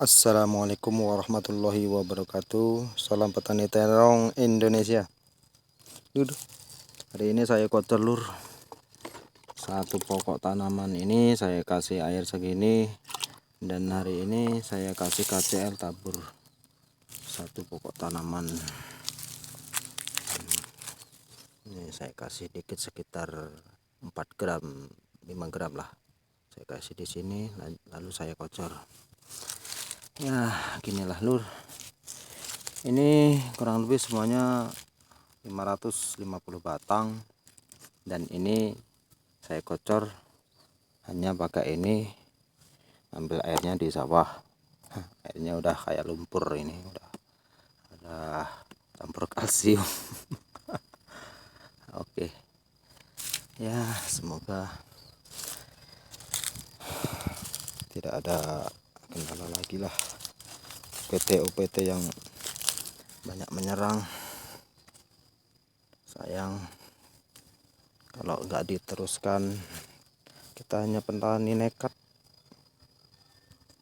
Assalamualaikum warahmatullahi wabarakatuh. Salam petani terong Indonesia. Lur, hari ini saya kotor lur. Satu pokok tanaman ini saya kasih air segini, dan hari ini saya kasih KCL tabur satu pokok tanaman. Ini saya kasih dikit sekitar 4 gram, 5 gram lah. Saya kasih di sini, lalu saya kocor. Ya, ginilah lur. Ini kurang lebih semuanya 550 batang, dan ini saya kocor hanya pakai ini, ambil airnya di sawah. Airnya udah kayak lumpur, ini udah campur kalsium. Oke ya, semoga tidak ada kendala lagi lah, OPT yang banyak menyerang. Sayang kalau nggak diteruskan. Kita hanya petani nekat,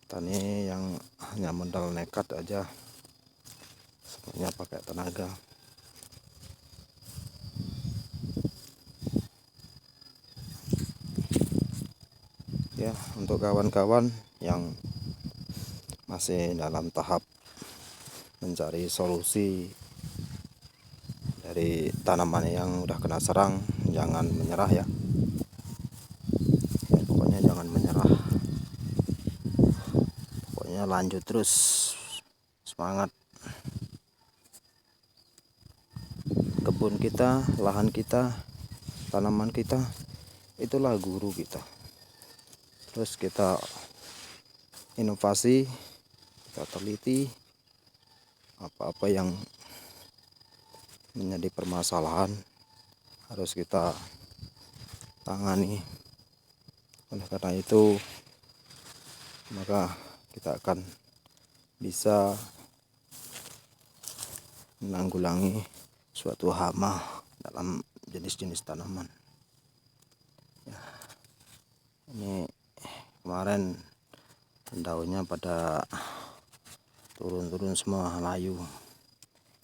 petani yang hanya modal nekat aja, semuanya pakai tenaga. Ya, untuk kawan-kawan yang masih dalam tahap mencari solusi dari tanaman yang udah kena serang, jangan menyerah ya. Pokoknya jangan menyerah, pokoknya lanjut terus, semangat. Kebun kita, lahan kita, tanaman kita, itulah guru kita. Terus kita inovasi, kita teliti apa-apa yang menjadi permasalahan harus kita tangani. Oleh karena itu, maka kita akan bisa menanggulangi suatu hama dalam jenis-jenis tanaman. Ya, ini kemarin daunnya pada turun-turun semua, layu.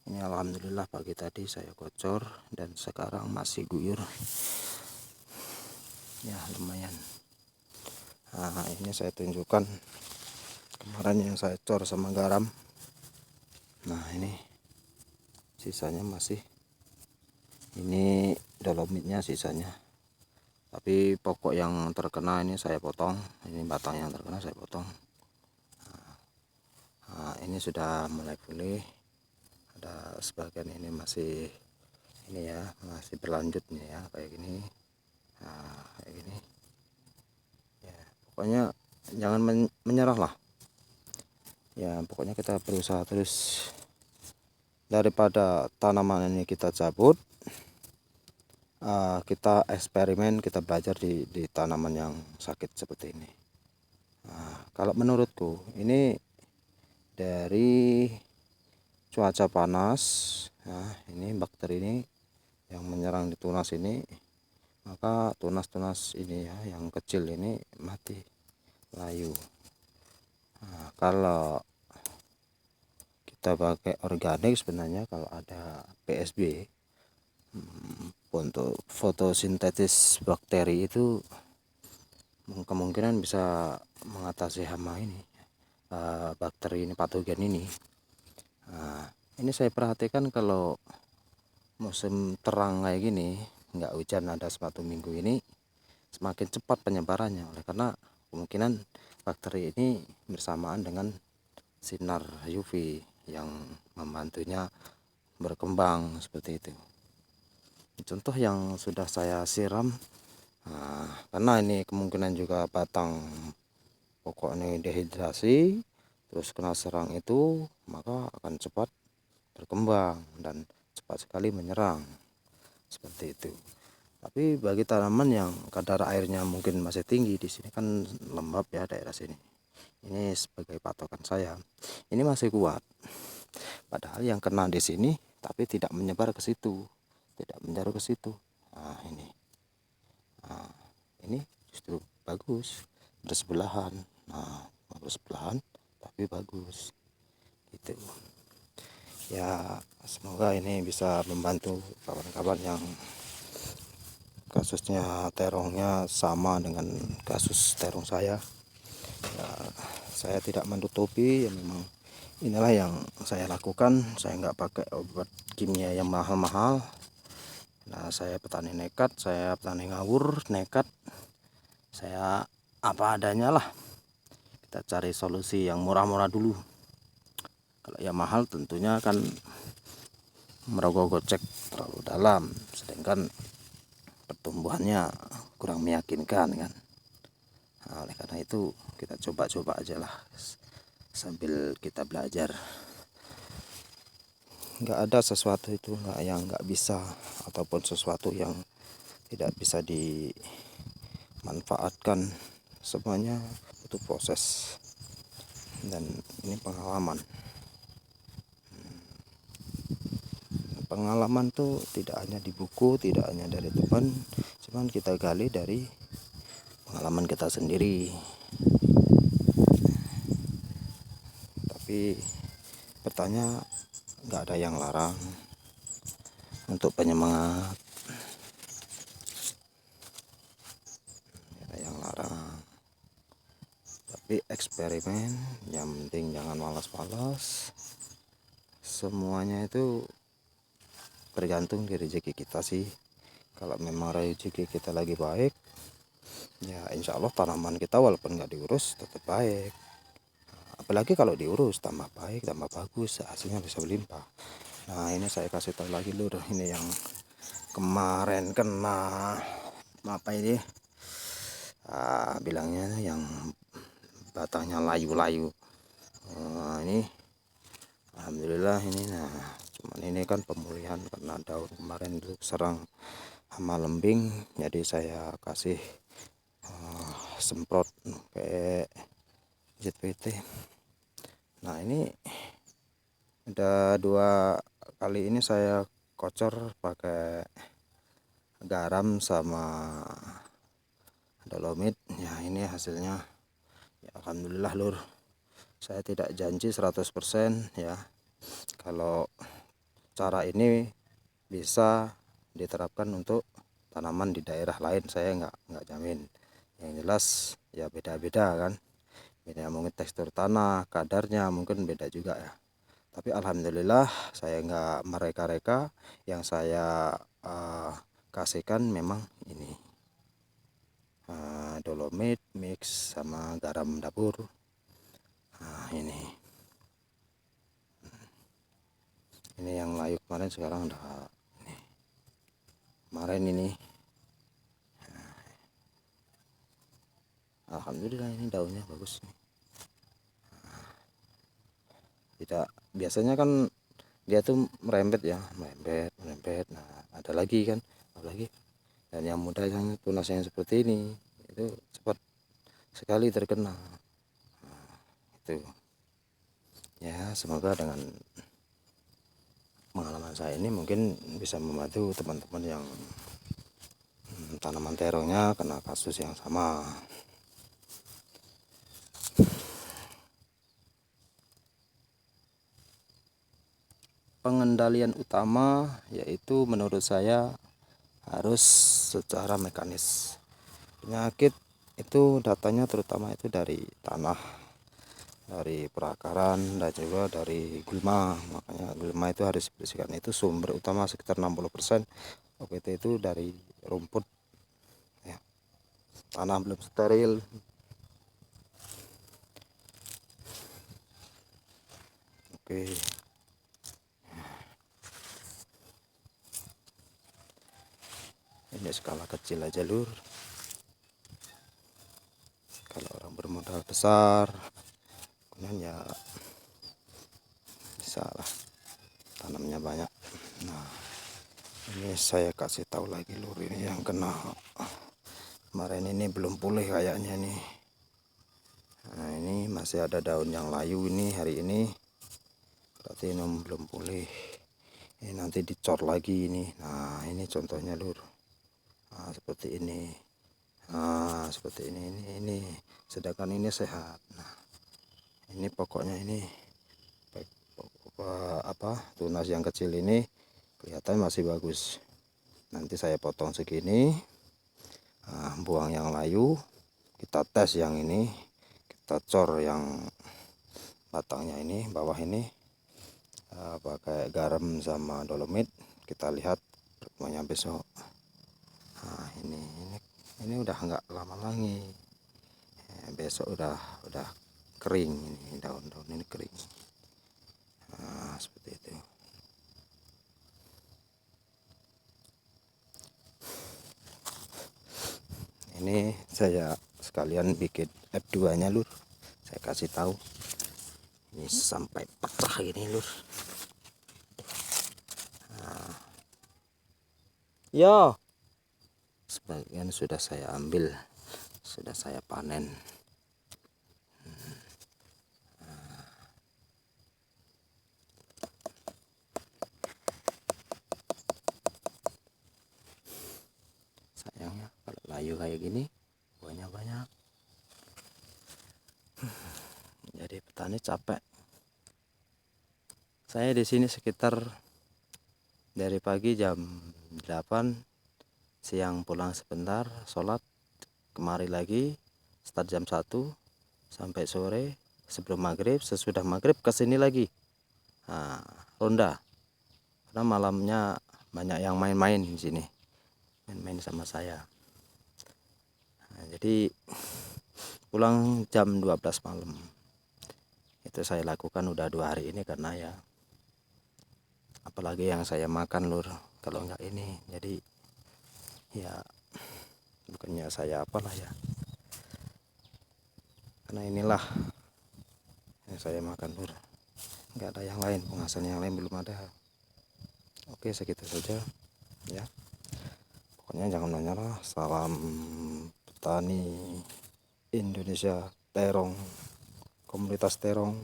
Ini alhamdulillah pagi tadi saya kocor dan sekarang masih guyur. Ya lumayan. Nah, ini saya tunjukkan kemarin yang saya cor sama garam. Nah, ini sisanya masih, ini dolomitnya sisanya. Tapi pokok yang terkena ini saya potong, ini batang yang terkena saya potong. Nah, ini sudah mulai pulih. Ada sebagian ini masih, ini ya, masih berlanjut nih ya, kayak gini. Nah, kayak gini. Ya, pokoknya jangan menyerah lah. Ya, pokoknya kita berusaha terus. Daripada tanaman ini kita cabut, kita eksperimen, kita belajar di tanaman yang sakit seperti ini. Nah, kalau menurutku ini dari cuaca panas, nah ini bakteri ini yang menyerang di tunas ini, maka tunas-tunas ini ya, yang kecil ini mati, layu. Nah, kalau kita pakai organik, sebenarnya kalau ada PSB, untuk fotosintesis bakteri itu kemungkinan bisa mengatasi hama ini, bakteri ini, patogen ini. Nah, ini saya perhatikan kalau musim terang kayak gini, nggak hujan, ada 1 minggu ini, semakin cepat penyebarannya, oleh karena kemungkinan bakteri ini bersamaan dengan sinar UV yang membantunya berkembang seperti itu. Contoh yang sudah saya siram, nah, karena ini kemungkinan juga batang pokok ini dehidrasi, terus kena serang itu, maka akan cepat berkembang dan cepat sekali menyerang seperti itu. Tapi bagi tanaman yang kadar airnya mungkin masih tinggi, di sini kan lembab ya daerah sini, ini sebagai patokan saya, ini masih kuat. Padahal yang kena di sini tapi tidak menyebar ke situ, tidak menjalar ke situ. Nah, ini justru bagus bersebelahan. Nah, bersebelahan tapi bagus gitu ya. Semoga ini bisa membantu kawan-kawan yang kasusnya terongnya sama dengan kasus terong saya. Ya, saya tidak menutupi ya, memang inilah yang saya lakukan. Saya nggak pakai obat kimia yang mahal-mahal. Nah, saya petani nekat, saya petani ngawur nekat, saya apa adanya lah. Kita cari solusi yang murah-murah dulu. Kalau yang mahal tentunya kan merogoh gocek terlalu dalam, sedangkan pertumbuhannya kurang meyakinkan kan. Nah, oleh karena itu kita coba-coba aja lah sambil kita belajar. Nggak ada sesuatu itu yang nggak bisa, ataupun sesuatu yang tidak bisa dimanfaatkan. Semuanya butuh proses, dan ini pengalaman. Pengalaman tuh tidak hanya di buku, tidak hanya dari teman, cuman kita gali dari pengalaman kita sendiri. Tapi bertanya, nggak ada yang larang untuk penyemangat, nggak ada yang larang. Tapi eksperimen, yang penting jangan malas-malas. Semuanya itu tergantung dari rezeki kita sih. Kalau memang rezeki kita lagi baik, ya insya Allah tanaman kita walaupun nggak diurus tetap baik. Apalagi kalau diurus tambah baik, tambah bagus, hasilnya bisa berlimpah. Nah, ini saya kasih tahu lagi lur, ini yang kemarin kena apa ini, bilangnya yang batangnya layu-layu. Ini alhamdulillah ini. Nah, cuman ini kan pemulihan karena daun kemarin itu serang hama lembing, jadi saya kasih semprot kayak ZPT. Nah, ini ada 2 kali ini saya kocor pakai garam sama dolomit. Ya, ini hasilnya ya, alhamdulillah lur. Saya tidak janji 100% ya. Kalau cara ini bisa diterapkan untuk tanaman di daerah lain, saya nggak jamin. Yang jelas ya beda-beda kan. Beda mungkin tekstur tanah, kadarnya mungkin beda juga ya. Tapi alhamdulillah saya nggak mereka-reka. Yang saya kasihkan memang ini dolomit mix sama garam dapur. Nah, ini yang layu kemarin sekarang udah ini. Kemarin ini alhamdulillah ini daunnya bagus. Tidak, biasanya kan dia tuh merembet ya, merembet. Nah, ada lagi kan, apalagi dan yang muda yang tunas yang seperti ini itu cepat sekali terkena. Nah, itu ya, semoga dengan pengalaman saya ini mungkin bisa membantu teman-teman yang tanaman terongnya kena kasus yang sama. Pengendalian utama yaitu menurut saya harus secara mekanis. Penyakit itu datanya terutama itu dari tanah, dari perakaran, dan juga dari gulma. Makanya gulma itu harus dibersihkan. Itu sumber utama sekitar 60%. OPT itu dari rumput ya. Tanah belum steril. Oke. Ini skala kecil aja lur. Kalau orang bermodal besar, kemudian ya bisa lah tanamnya banyak. Nah, ini saya kasih tahu lagi lur, ini yang kena kemarin ini belum pulih kayaknya nih. Nah, ini masih ada daun yang layu ini hari ini, berarti ini belum pulih. Ini nanti dicor lagi ini. Nah, ini contohnya lur. Nah, seperti ini. Nah, seperti ini. Sedangkan ini sehat. Nah, Ini pokoknya ini tunas yang kecil ini kelihatan masih bagus. Nanti saya potong segini, buang yang layu, kita tes yang ini, kita cor yang batangnya ini, bawah ini, pakai garam sama dolomit. Kita lihat pertemuannya besok. Nah, ini udah nggak lama lagi, besok udah kering, ini daun-daun ini kering. Nah, seperti itu. Ini saya sekalian bikin F2 nya lur, saya kasih tahu ini sampai pecah gini lur. Nah, ya sebagian sudah saya ambil, sudah saya panen. Sayangnya kalau layu kayak gini buahnya banyak, jadi petani capek. Saya di sini sekitar dari pagi jam 8, siang pulang sebentar sholat, kemari lagi start jam 1 sampai sore, sebelum maghrib, sesudah maghrib kesini lagi. Nah, ronda, karena malamnya banyak yang main-main di sini, main-main sama saya. Nah, jadi pulang jam 12 malam. Itu saya lakukan udah 2 hari ini, karena ya apalagi yang saya makan lur, kalau enggak ini jadi ya bukannya saya apalah ya, karena inilah yang saya makan lur, nggak ada yang lain, penghasilan yang lain belum ada. Oke, segitu saja ya, pokoknya jangan menyerah. Salam petani Indonesia, terong, komunitas terong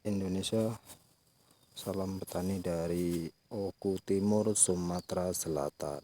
Indonesia. Salam petani dari Oku Timur, Sumatera Selatan.